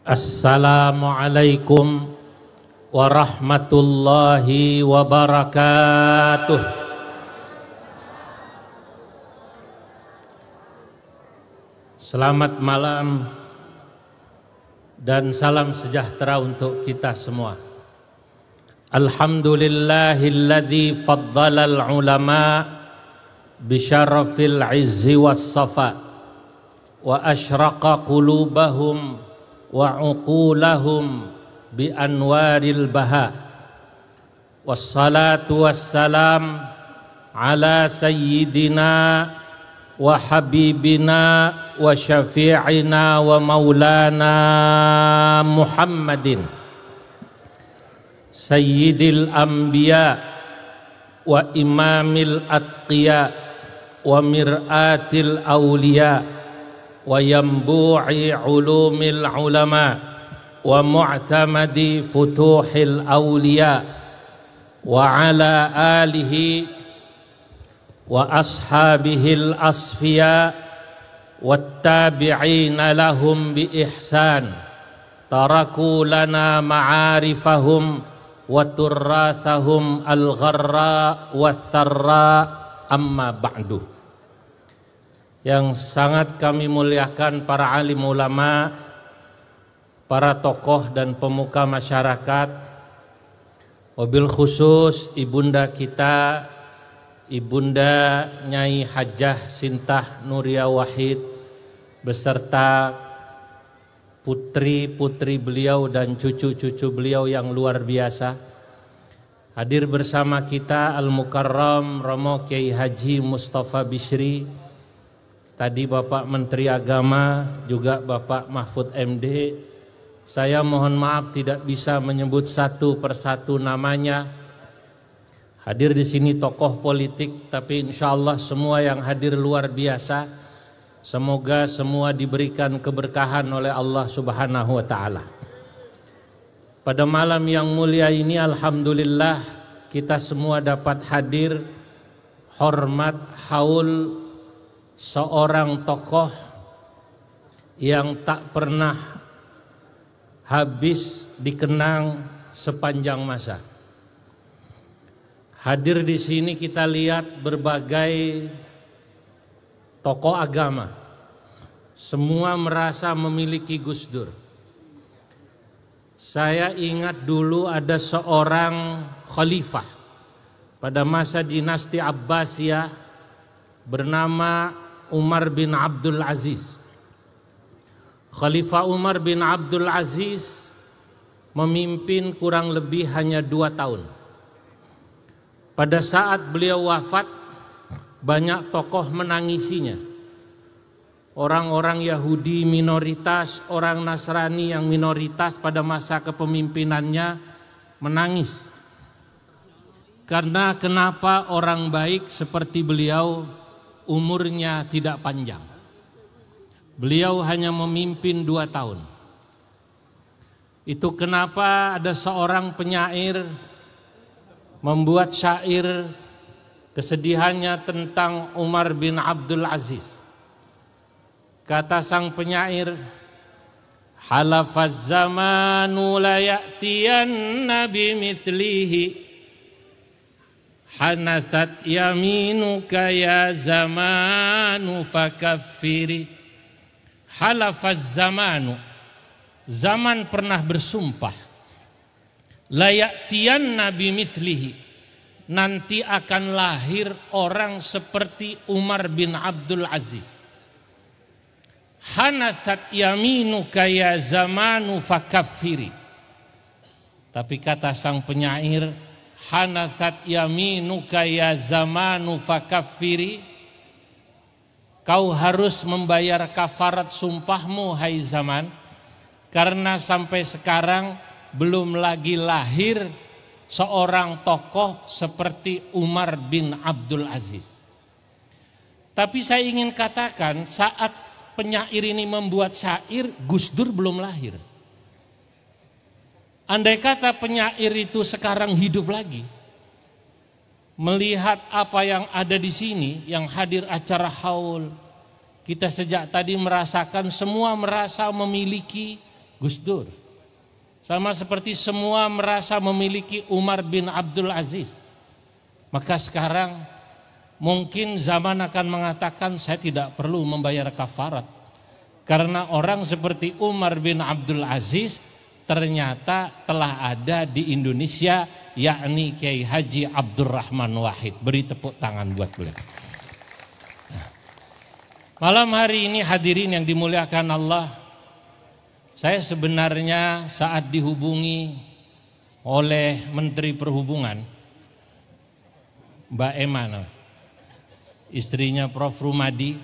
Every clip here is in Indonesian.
Assalamualaikum warahmatullahi wabarakatuh. Selamat malam dan salam sejahtera untuk kita semua. Alhamdulillahilladzi faddalal ulama bisyarafil izzi was safa wa asyraqa qulubahum wa uqulahum bi anwaril baha. Wassalatu wassalam ala sayyidina wa habibina wa syafi'ina wa maulana Muhammadin sayyidil anbiya wa imamil atqiya wa mir'atil awliya wa yambu'i ulumil ulama wa mu'tamadi futuhil awliya wa ala alihi wa ashabihil asfiya wattabi'ina lahum bi ihsan taraku lana ma'arifahum wa turrathahum al-gharra wa tharra amma ba'du. Yang sangat kami muliakan para alim ulama, para tokoh dan pemuka masyarakat, wabil khusus ibunda kita, Ibunda Nyai Hajah Sintah Nuria Wahid beserta putri-putri beliau dan cucu-cucu beliau yang luar biasa. Hadir bersama kita Al-Mukarram Romo Kiai Haji Mustafa Bishri, tadi Bapak Menteri Agama, juga Bapak Mahfud MD. Saya mohon maaf tidak bisa menyebut satu persatu namanya. Hadir di sini tokoh politik, tapi insya Allah semua yang hadir luar biasa. Semoga semua diberikan keberkahan oleh Allah Subhanahu wa Ta'ala. Pada malam yang mulia ini, alhamdulillah kita semua dapat hadir hormat haul seorang tokoh yang tak pernah habis dikenang sepanjang masa. Hadir di sini kita lihat berbagai tokoh agama, semua merasa memiliki Gus Dur. Saya ingat dulu ada seorang khalifah pada masa dinasti Abbasiyah bernama Umar bin Abdul Aziz. Khalifah Umar bin Abdul Aziz memimpin kurang lebih hanya 2 tahun. Pada saat beliau wafat, banyak tokoh menangisinya. Orang-orang Yahudi minoritas, orang Nasrani yang minoritas pada masa kepemimpinannya menangis. Karena kenapa orang baik seperti beliau umurnya tidak panjang. Beliau hanya memimpin 2 tahun. Itu kenapa ada seorang penyair membuat syair kesedihannya tentang Umar bin Abdul Aziz. Kata sang penyair, halafaz zamanu la ya'tiyanna bimithlihi hanathat yaminuka ya zamanu fakaffiri. Halafaz zamanu, zaman pernah bersumpah, la ya'tiyanna bimithlihi, nanti akan lahir orang seperti Umar bin Abdul Aziz. Hanathat yaminuka ya zamanu fakaffiri. Tapi kata sang penyair, hanathat yaminuka ya zamanu fakaffiri, kau harus membayar kafarat sumpahmu hai zaman, karena sampai sekarang belum lagi lahir seorang tokoh seperti Umar bin Abdul Aziz. Tapi saya ingin katakan, saat penyair ini membuat syair, Gus Dur belum lahir. Andai kata penyair itu sekarang hidup lagi, melihat apa yang ada di sini, yang hadir acara haul, kita sejak tadi merasakan semua merasa memiliki Gus Dur. Sama seperti semua merasa memiliki Umar bin Abdul Aziz. Maka sekarang mungkin zaman akan mengatakan saya tidak perlu membayar kafarat. Karena orang seperti Umar bin Abdul Aziz ternyata telah ada di Indonesia, yakni Kiai Haji Abdurrahman Wahid. Beri tepuk tangan buat beliau. Malam hari ini hadirin yang dimuliakan Allah, saya sebenarnya saat dihubungi oleh Menteri Perhubungan, Mbak Eman, istrinya Prof. Rumadi,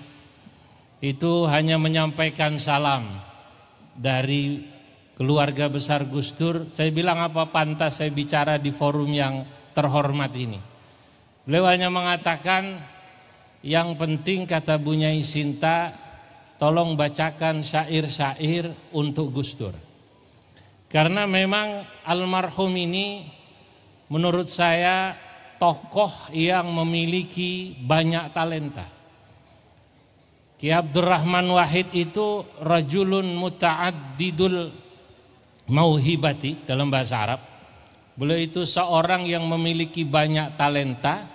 itu hanya menyampaikan salam dari keluarga besar Gus Dur. Saya bilang apa pantas saya bicara di forum yang terhormat ini. Beliau hanya mengatakan, yang penting kata Bu Nyai Sinta, tolong bacakan syair-syair untuk Gus Dur. Karena memang almarhum ini menurut saya tokoh yang memiliki banyak talenta. Ki Abdurrahman Wahid itu rajulun muta'addidul mauhibati dalam bahasa Arab. Beliau itu seorang yang memiliki banyak talenta.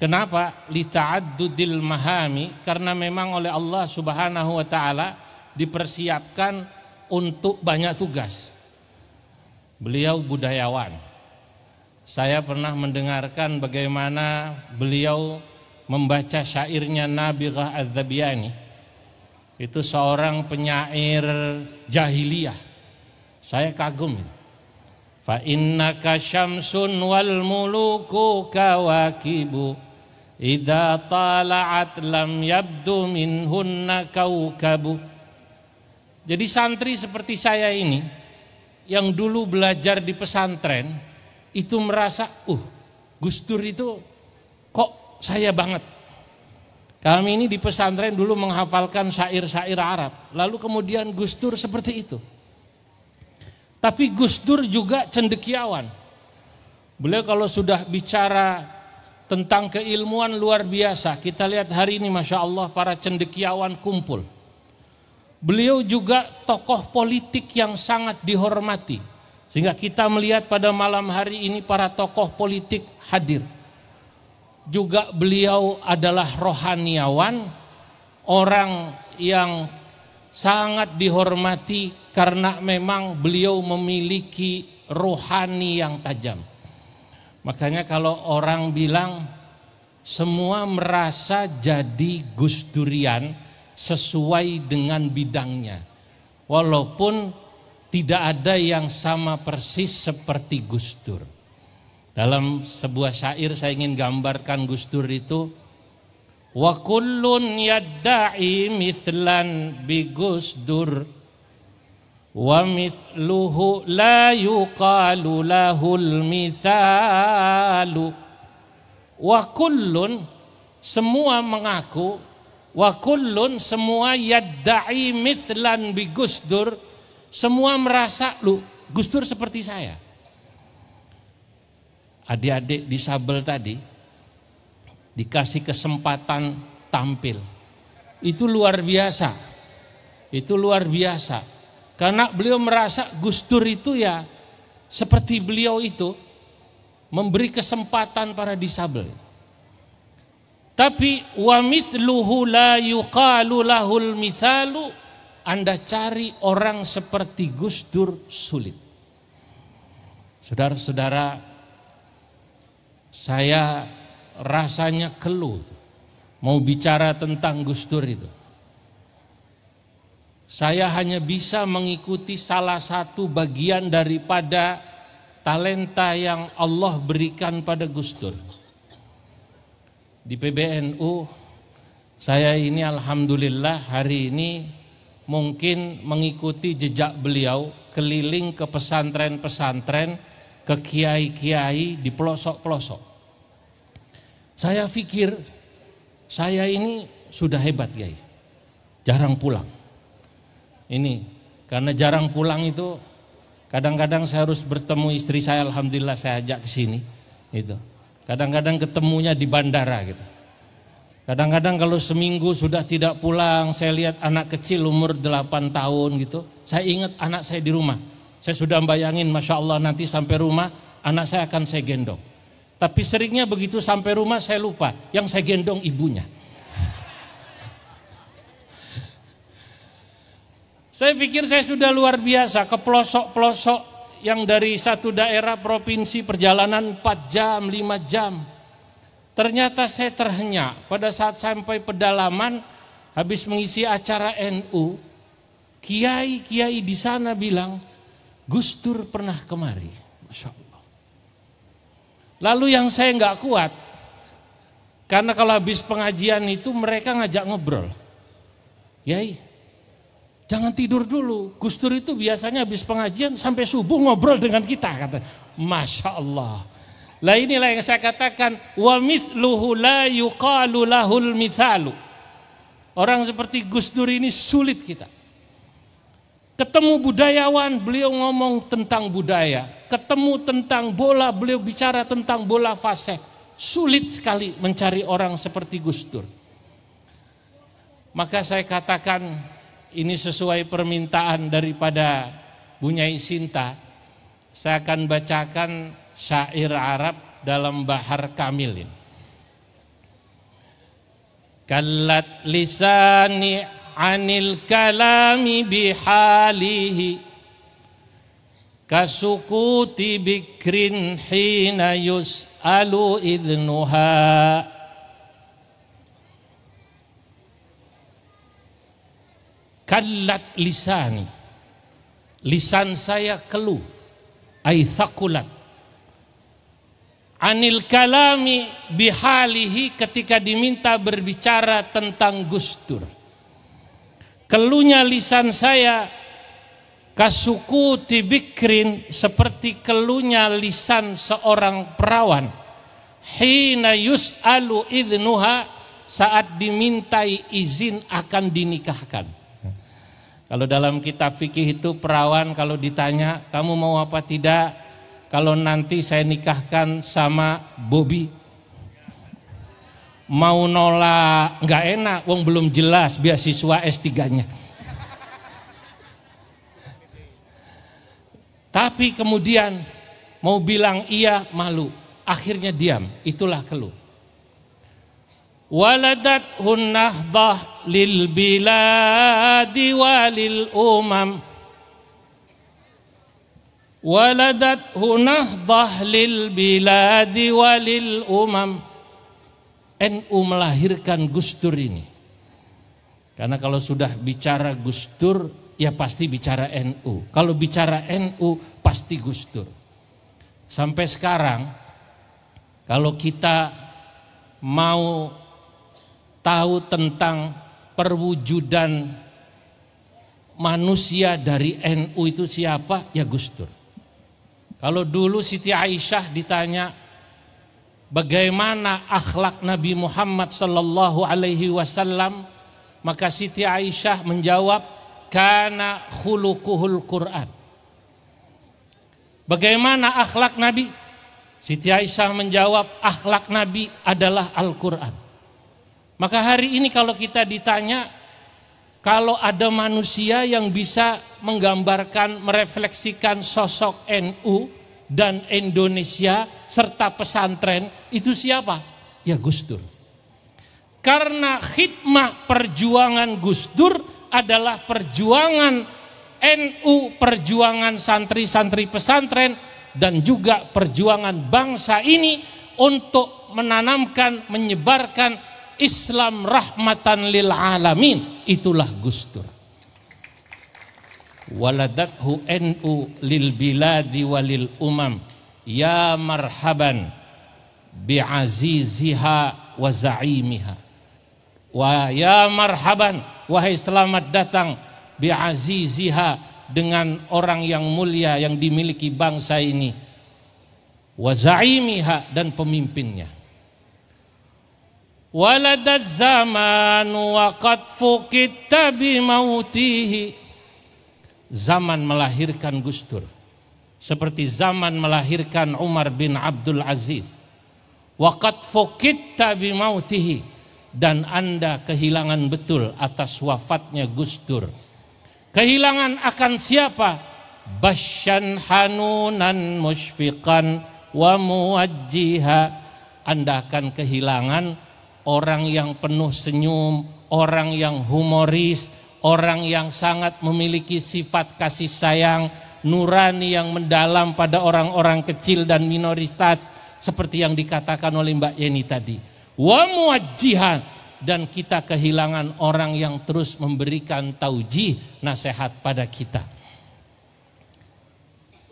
Kenapa? Lita'addudil mahami, karena memang oleh Allah Subhanahu wa taala dipersiapkan untuk banyak tugas. Beliau budayawan. Saya pernah mendengarkan bagaimana beliau membaca syairnya Nabigah Az-Zabiyani. Itu seorang penyair jahiliyah. Saya kagum. Fa innaka syamsun wal muluku kawakibu, idza tala'at lam yabdu minhunna kaukabu. Jadi santri seperti saya ini yang dulu belajar di pesantren itu merasa, Gus Dur itu kok saya banget. Kami ini di pesantren dulu menghafalkan syair-syair Arab, lalu kemudian Gus Dur seperti itu. Tapi Gus Dur juga cendekiawan. Beliau kalau sudah bicara tentang keilmuan luar biasa. Kita lihat hari ini Masya Allah para cendekiawan kumpul. Beliau juga tokoh politik yang sangat dihormati. Sehingga kita melihat pada malam hari ini para tokoh politik hadir. Juga beliau adalah rohaniawan, orang yang sangat dihormati karena memang beliau memiliki rohani yang tajam. Makanya kalau orang bilang semua merasa jadi Gus Durian sesuai dengan bidangnya. Walaupun tidak ada yang sama persis seperti Gus Dur. Dalam sebuah syair saya ingin gambarkan Gus Dur itu, wa kullun yadda'i mithlan bi Gus Dur wa mithluhu la yuqalu lahul mithalu. Wa kullun, semua mengaku, wa kullun, semua yadda'i mithlan bi Gus Dur, semua merasa Gus Dur seperti saya. Adik-adik disabel tadi dikasih kesempatan tampil, itu luar biasa. Itu luar biasa. Karena beliau merasa Gus Dur itu ya seperti beliau itu memberi kesempatan para disabel. Tapi wa mithluhu la yuqalu lahul mithalu, Anda cari orang seperti Gus Dur sulit. Saudara-saudara, saya rasanya keluh mau bicara tentang Gus Dur itu. Saya hanya bisa mengikuti salah satu bagian daripada talenta yang Allah berikan pada Gus Dur. Di PBNU saya ini alhamdulillah hari ini mungkin mengikuti jejak beliau keliling ke pesantren-pesantren, ke kiai-kiai di pelosok-pelosok. Saya pikir saya ini sudah hebat, Kiai. Jarang pulang. Ini karena jarang pulang itu kadang-kadang saya harus bertemu istri saya, alhamdulillah saya ajak ke sini. Itu. Kadang-kadang ketemunya di bandara gitu. Kadang-kadang kalau seminggu sudah tidak pulang, saya lihat anak kecil umur 8 tahun gitu, saya ingat anak saya di rumah. Saya sudah bayangin, Masya Allah nanti sampai rumah, anak saya akan saya gendong. Tapi seringnya begitu sampai rumah saya lupa, yang saya gendong ibunya. Saya pikir saya sudah luar biasa, ke pelosok-pelosok yang dari satu daerah provinsi perjalanan 4 jam, 5 jam. Ternyata saya terhenyak pada saat sampai pedalaman habis mengisi acara NU, kiai-kiai di sana bilang, Gus Dur pernah kemari, Masya Allah. Lalu yang saya nggak kuat, karena kalau habis pengajian itu mereka ngajak ngobrol, Kiai, jangan tidur dulu. Gus Dur itu biasanya habis pengajian sampai subuh ngobrol dengan kita, kata. Masya Allah. Lah inilah yang saya katakan, wa mithluhu la yuqalu lahul mithalu. Orang seperti Gus Dur ini sulit kita. Ketemu budayawan, beliau ngomong tentang budaya. Ketemu tentang bola, beliau bicara tentang bola fasih. Sulit sekali mencari orang seperti Gus Dur. Maka saya katakan, ini sesuai permintaan daripada Bunyai Sinta. Saya akan bacakan syair Arab dalam Bahar Kamil ini. Kallat lisani anil kalami bihalihi kasukuti bikrin hina yus'alu idnuha. Kallat lisani, lisan saya keluh, ay thaqulat, anil kalami bihalihi, ketika diminta berbicara tentang Gus Dur. Keluhnya lisan saya kasukuti bikrin, seperti keluhnya lisan seorang perawan, hina yus'alu idnuha, saat dimintai izin akan dinikahkan. Kalau dalam kitab fikih itu perawan kalau ditanya, kamu mau apa tidak kalau nanti saya nikahkan sama Bobby? Mau nolak nggak enak, wong belum jelas beasiswa S3-nya. Tapi kemudian mau bilang iya malu, akhirnya diam, itulah keluh. Waladat hunnahdah lil biladi walil umam, waladat hunnahdah lil biladi walil umam. NU melahirkan Gus Dur ini. Karena kalau sudah bicara Gus Dur, ya pasti bicara NU. Kalau bicara NU, pasti Gus Dur. Sampai sekarang, kalau kita mau tahu tentang perwujudan manusia dari NU itu siapa? Ya Gus Dur. Kalau dulu Siti Aisyah ditanya bagaimana akhlak Nabi Muhammad sallallahu alaihi wasallam, maka Siti Aisyah menjawab, kana khuluquhul Quran. Bagaimana akhlak Nabi? Siti Aisyah menjawab, akhlak Nabi adalah Al-Quran. Maka hari ini kalau kita ditanya, kalau ada manusia yang bisa menggambarkan, merefleksikan sosok NU dan Indonesia serta pesantren, itu siapa? Ya Gus Dur. Karena khidmah perjuangan Gus Dur adalah perjuangan NU, perjuangan santri-santri pesantren, dan juga perjuangan bangsa ini untuk menanamkan, menyebarkan Islam rahmatan lil alamin. Itulah Gus Dur. Waladathu NU lil biladi walil umam, ya marhaban bi'aziziha wa za'imiha. Wa ya marhaban, wahai selamat datang, bi'aziziha, dengan orang yang mulia yang dimiliki bangsa ini, wa za'imiha, dan pemimpinnya. Waladaz zaman wa qad fukitta bimautihi. Zaman melahirkan Gus Dur, seperti zaman melahirkan Umar bin Abdul Aziz. Wa qad fukitta bimautihi, dan Anda kehilangan betul atas wafatnya Gus Dur. Kehilangan akan siapa? Basyan hanunan musyfiqan wa muwajjiha. Anda akan kehilangan orang yang penuh senyum, orang yang humoris, orang yang sangat memiliki sifat kasih sayang, nurani yang mendalam pada orang-orang kecil dan minoritas, seperti yang dikatakan oleh Mbak Yeni tadi. Wa muwajjihan, dan kita kehilangan orang yang terus memberikan taujih, nasihat pada kita.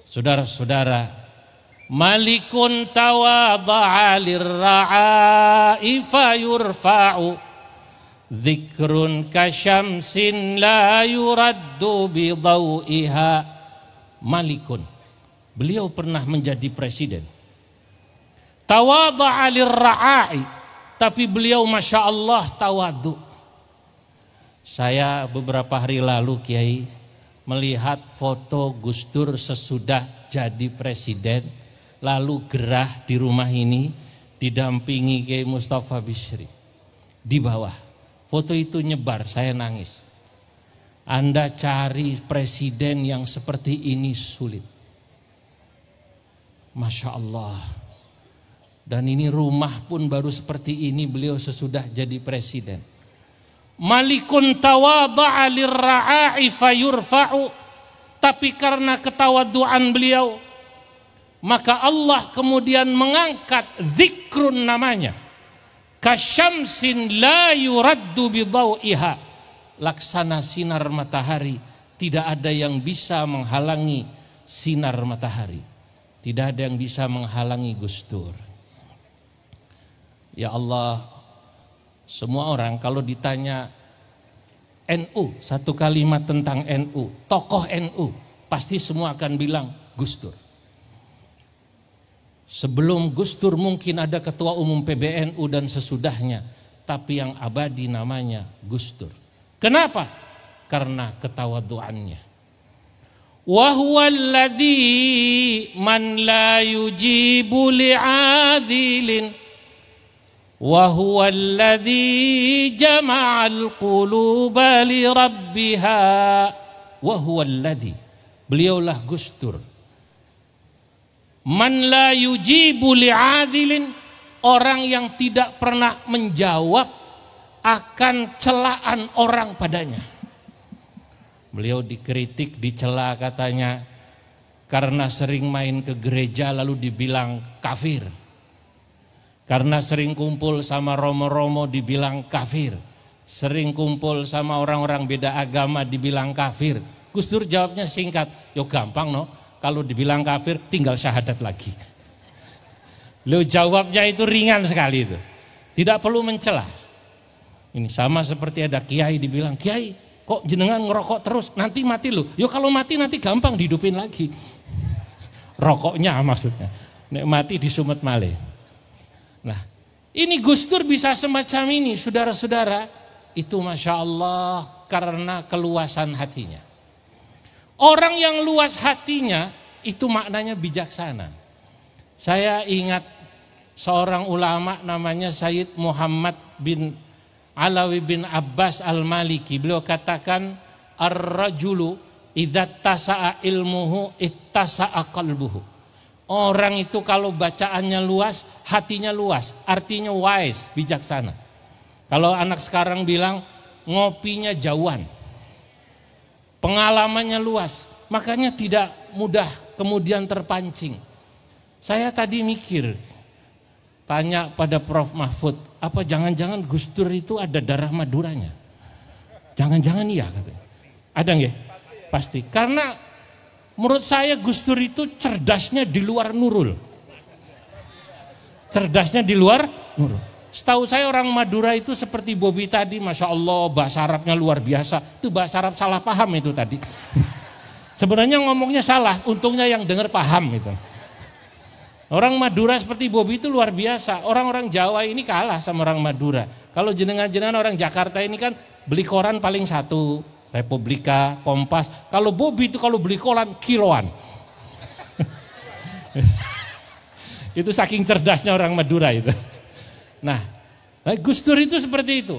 Saudara-saudara, malikun tawadha'a lirra'i fayurfa'u, dzikrun kasyamsin la yuraddu bidaw'iha. Malikun, beliau pernah menjadi presiden. Tawadha'a lirra'i, tapi beliau Masya Allah tawadu. Saya beberapa hari lalu Kiai melihat foto Gus Dur sesudah jadi presiden, lalu gerah di rumah ini didampingi Kiai Mustafa Bishri. Di bawah foto itu nyebar, saya nangis. Anda cari presiden yang seperti ini sulit. Masya Allah. Dan ini rumah pun baru seperti ini beliau sesudah jadi presiden. Malikun tawadha'a lirra'i fayurfa'u. Tapi karena ketawaduan beliau, maka Allah kemudian mengangkat zikrun namanya. Kasyamsin la yuraddu bidaw'iha. Laksana sinar matahari, tidak ada yang bisa menghalangi sinar matahari. Tidak ada yang bisa menghalangi Gus Dur. Ya Allah, semua orang kalau ditanya NU, satu kalimat tentang NU, tokoh NU, pasti semua akan bilang Gus Dur. Sebelum Gus Dur mungkin ada ketua umum PBNU dan sesudahnya, tapi yang abadi namanya Gus Dur. Kenapa? Karena ketawaduannya. Wa huwa alladhi man la yujibu li'adilin wa huwa alladhi jama'al quluba li rabbiha. Wa huwa alladhi, beliaulah Gus Dur. Man la yujibu li'adilin, orang yang tidak pernah menjawab akan celaan orang padanya. Beliau dikritik, dicela katanya karena sering main ke gereja lalu dibilang kafir. Karena sering kumpul sama romo-romo dibilang kafir. Sering kumpul sama orang-orang beda agama dibilang kafir. Gus Dur jawabnya singkat, yo gampang no, kalau dibilang kafir tinggal syahadat lagi. Beliau jawabnya itu ringan sekali itu. Tidak perlu mencela. Ini sama seperti ada kiai dibilang, kiai kok jenengan ngerokok terus, nanti mati lu. Yo kalau mati nanti gampang dihidupin lagi. Rokoknya maksudnya. Nek mati disumet malih. Nah, ini Gus Dur bisa semacam ini, saudara-saudara, itu Masya Allah karena keluasan hatinya. Orang yang luas hatinya itu maknanya bijaksana. Saya ingat seorang ulama namanya Sayyid Muhammad bin Alawi bin Abbas al-Maliki. Beliau katakan, ar-rajulu idza tasa'a ilmuhu ittasa'a qalbuhu. Orang itu kalau bacaannya luas, hatinya luas, artinya wise, bijaksana. Kalau anak sekarang bilang ngopinya jauhan, pengalamannya luas, makanya tidak mudah kemudian terpancing. Saya tadi mikir, tanya pada Prof. Mahfud, apa jangan-jangan Gus Dur itu ada darah Maduranya? Jangan-jangan iya katanya. Ada nggih? Pasti. Karena menurut saya Gus Dur itu cerdasnya di luar Nurul. Cerdasnya di luar Nurul. Setahu saya orang Madura itu seperti Bobby tadi, Masya Allah bahasa Arabnya luar biasa. Itu bahasa Arab salah paham itu tadi. Sebenarnya ngomongnya salah, untungnya yang dengar paham itu. Orang Madura seperti Bobby itu luar biasa. Orang-orang Jawa ini kalah sama orang Madura. Kalau jenengan-jenengan orang Jakarta ini kan beli koran paling satu, Republika, Kompas. Kalau Bobby itu kalau beli koran kiloan. Itu saking cerdasnya orang Madura itu. Nah, Gus Dur itu seperti itu.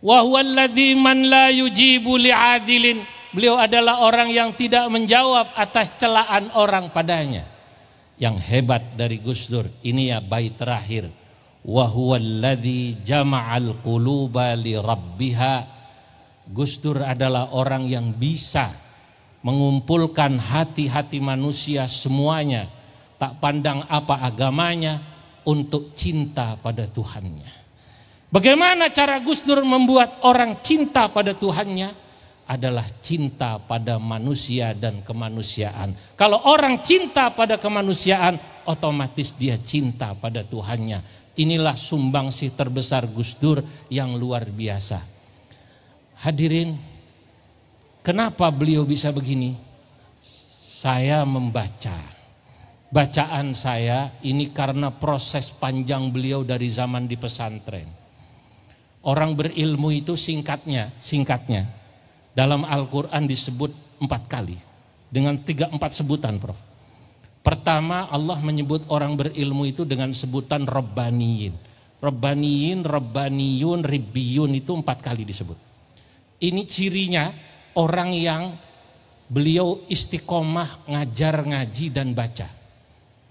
Wa huwallazi man la yujibu li'adilin. Beliau adalah orang yang tidak menjawab atas celaan orang padanya. Yang hebat dari Gus Dur, ini ya bait terakhir. Wa huwallazi jama'al quluba li rabbiha. Gus Dur adalah orang yang bisa mengumpulkan hati-hati manusia semuanya, tak pandang apa agamanya, untuk cinta pada Tuhannya. Bagaimana cara Gus Dur membuat orang cinta pada Tuhannya? Adalah cinta pada manusia dan kemanusiaan. Kalau orang cinta pada kemanusiaan, otomatis dia cinta pada Tuhannya. Inilah sumbangsih terbesar Gus Dur yang luar biasa. Hadirin, kenapa beliau bisa begini? Saya membaca. Bacaan saya ini karena proses panjang beliau dari zaman di pesantren. Orang berilmu itu singkatnya dalam Al-Quran disebut 4 kali dengan 3-4 sebutan, Prof. Pertama, Allah menyebut orang berilmu itu dengan sebutan Rabbaniyin. Rabbaniyin, Rabbaniyun, Ribbiyun, itu 4 kali disebut. Ini cirinya orang yang beliau istiqomah ngajar, ngaji dan baca.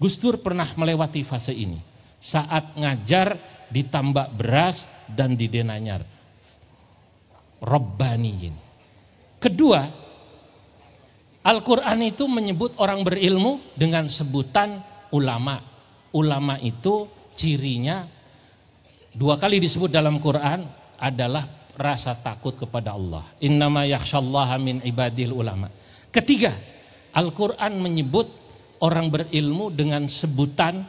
Gus Dur pernah melewati fase ini. Saat ngajar ditambak beras dan didenanyar. Rabbaniyin. Kedua, Al-Quran itu menyebut orang berilmu dengan sebutan ulama. Ulama itu cirinya 2 kali disebut dalam Quran adalah rasa takut kepada Allah. Innama yakhshallaha min ibadil ulama. Ketiga, Al-Quran menyebut orang berilmu dengan sebutan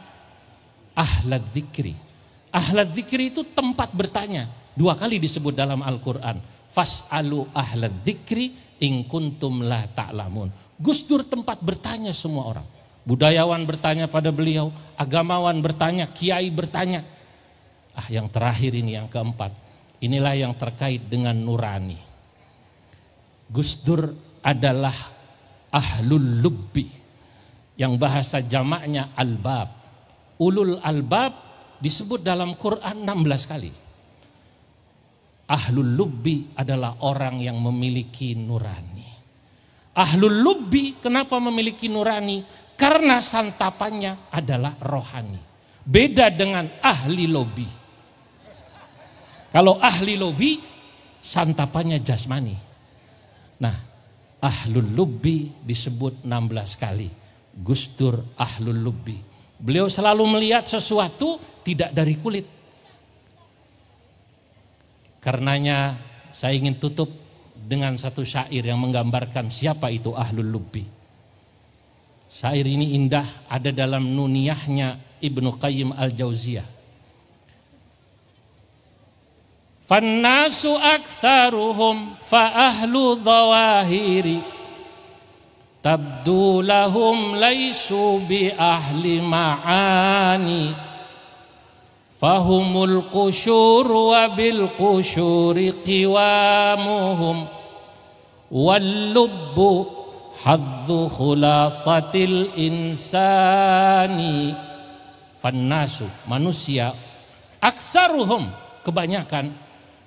ahlad dzikri. Ahlad dzikri itu tempat bertanya. 2 kali disebut dalam Al-Quran. Fas'alu ahlad dzikri in kuntum la ta'lamun. Gus Dur tempat bertanya semua orang. Budayawan bertanya pada beliau, agamawan bertanya, kiai bertanya. Yang terakhir ini, yang keempat. Inilah yang terkait dengan nurani. Gus Dur adalah ahlul lubbi. Yang bahasa jamaknya albab. Ulul albab disebut dalam Quran 16 kali. Ahlul lubbi adalah orang yang memiliki nurani. Ahlul lubbi kenapa memiliki nurani? Karena santapannya adalah rohani. Beda dengan ahli lobi. Kalau ahli lobi santapannya jasmani. Nah, ahlul lubbi disebut 16 kali. Gus Dur ahlul lubbi. Beliau selalu melihat sesuatu tidak dari kulit. Karenanya saya ingin tutup dengan satu syair yang menggambarkan siapa itu ahlul lubbi. Syair ini indah, ada dalam Nuniyahnya Ibnu Qayyim al-Jauziyah. Fannasu aktsaruhum fa ahlu dhawahiri tabdu lahum laisu bi ahli ma'ani fahumul qusyur wa bil qusyuri qiwamuhum wal lubbu haddu khulasatil insani. Fannasu, manusia, aktsaruhum, kebanyakan,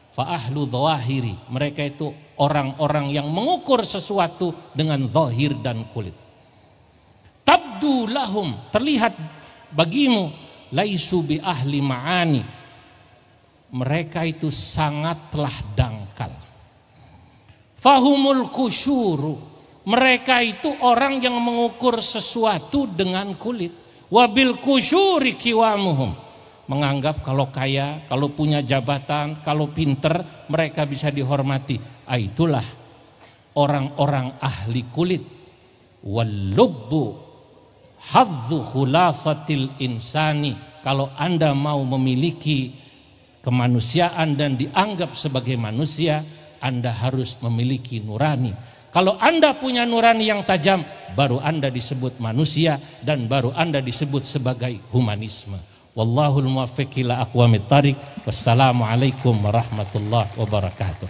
fa ahlu dhawahiri, mereka itu orang-orang yang mengukur sesuatu dengan zahir dan kulit. Tabdu lahum, terlihat bagimu, laisu bi ahli ma'ani, mereka itu sangatlah dangkal. Fahumul kusyuru, mereka itu orang yang mengukur sesuatu dengan kulit. Wabil kusyuri kiwamuhum, menganggap kalau kaya, kalau punya jabatan, kalau pinter, mereka bisa dihormati. Itulah orang-orang ahli kulit. Wallubbu hadzu khulasatil insani, kalau Anda mau memiliki kemanusiaan dan dianggap sebagai manusia, Anda harus memiliki nurani. Kalau Anda punya nurani yang tajam, baru Anda disebut manusia dan baru Anda disebut sebagai humanisme. Wallahul muwaffiq ila aqwamit thariq. Wassalamualaikum warahmatullahi wabarakatuh.